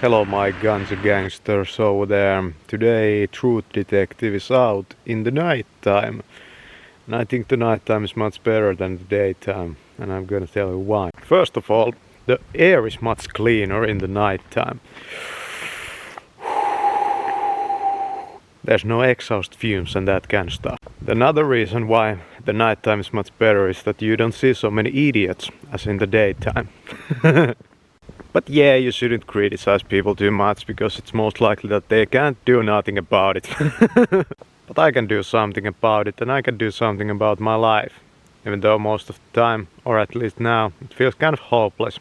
Hello my guns gangsters over there. Today Truth Detective is out in the night time. And I think the night time is much better than the daytime. And I'm gonna tell you why. First of all, the air is much cleaner in the night time. There's no exhaust fumes and that kind of stuff. Another reason why the nighttime is much better is that you don't see so many idiots as in the daytime. But yeah, you shouldn't criticize people too much because it's most likely that they can't do nothing about it. But I can do something about it, and I can do something about my life. Even though most of the time, or at least now, it feels kind of hopeless.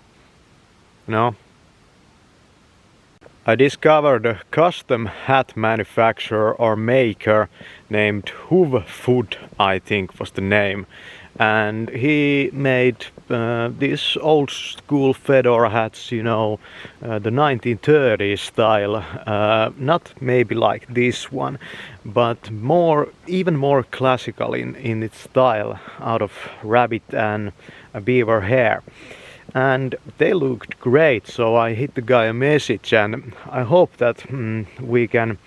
You know? I discovered a custom hat manufacturer or maker named Food, I think was the name. And he made these old school fedora hats, you know, the 1930s style. Not maybe like this one, but even more classical in its style, out of rabbit and beaver hair. And they looked great, so I hit the guy a message, and I hope that we can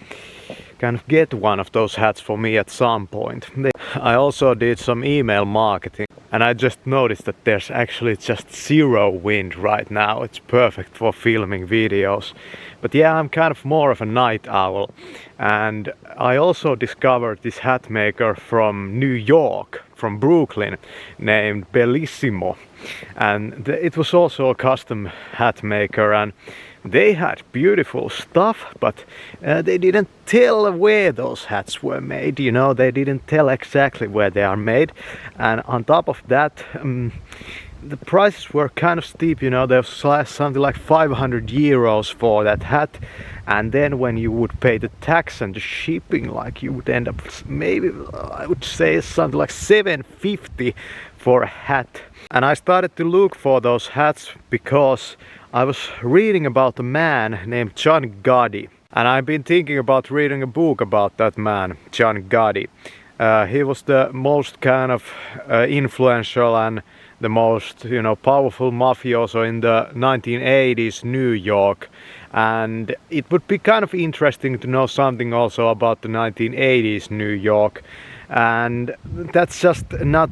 kind of get one of those hats for me at some point. I also did some email marketing, and I just noticed that there's actually just zero wind right now. It's perfect for filming videos. But yeah, I'm kind of more of a night owl. And I also discovered this hat maker from New York, from Brooklyn, named Bellissimo. And it was also a custom hat maker, and they had beautiful stuff, but they didn't tell where those hats were made, you know, they didn't tell exactly where they are made. And on top of that, the prices were kind of steep, you know, there was something like 500 euros for that hat. And then when you would pay the tax and the shipping, like you would end up maybe, I would say something like 750 for a hat. And I started to look for those hats because I was reading about a man named John Gotti. And I've been thinking about reading a book about that man, John Gotti. He was the most kind of influential and the most, you know, powerful mafioso in the 1980s New York. And it would be kind of interesting to know something also about the 1980s New York. And that's just not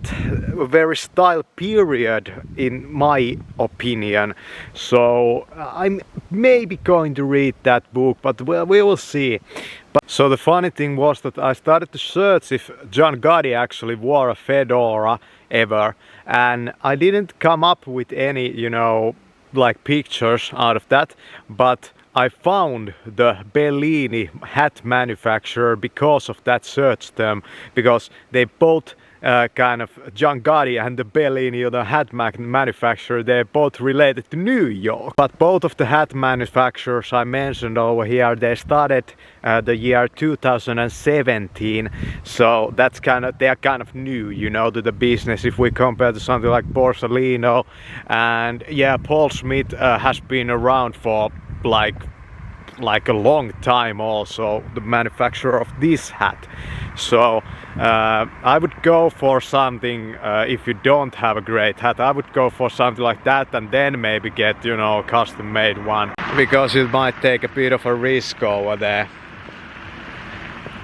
a very style period in my opinion. So I'm maybe going to read that book, but well, we will see. So the funny thing was that I started to search if John Gotti actually wore a fedora ever, and I didn't come up with any, you know, like pictures out of that, but I found the Bellini hat manufacturer because of that search term, because they both kind of, John Gotti and the Bellini, the hat manufacturer, they're both related to New York. But both of the hat manufacturers I mentioned over here, they started the year 2017, so that's kind of, they're kind of new, you know, to the business if we compare to something like Borsalino. And yeah, Paul Smith has been around for like a long time also, the manufacturer of this hat. So I would go for something, if you don't have a great hat, I would go for something like that and then maybe get, you know, a custom made one, because it might take a bit of a risk over there.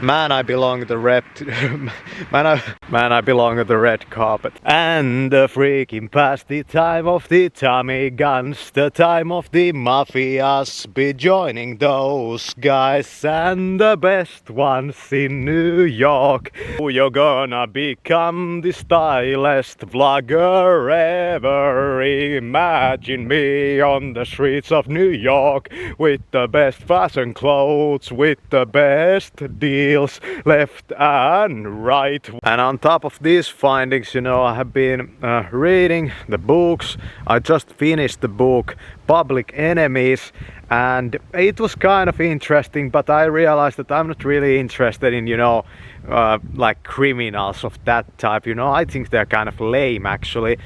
Man, I belong to the red man, I belong to the red carpet. And the freaking past the time of the Tommy guns, the time of the mafias, be joining those guys and the best ones in New York. You're gonna become the stylist vlogger ever. Imagine me on the streets of New York with the best fashion clothes, with the best deals left and right. And on top of these findings, you know, I have been reading the books. I just finished the book Public Enemies, and it was kind of interesting, but I realized that I'm not really interested in, you know, like criminals of that type, you know. I think they're kind of lame actually.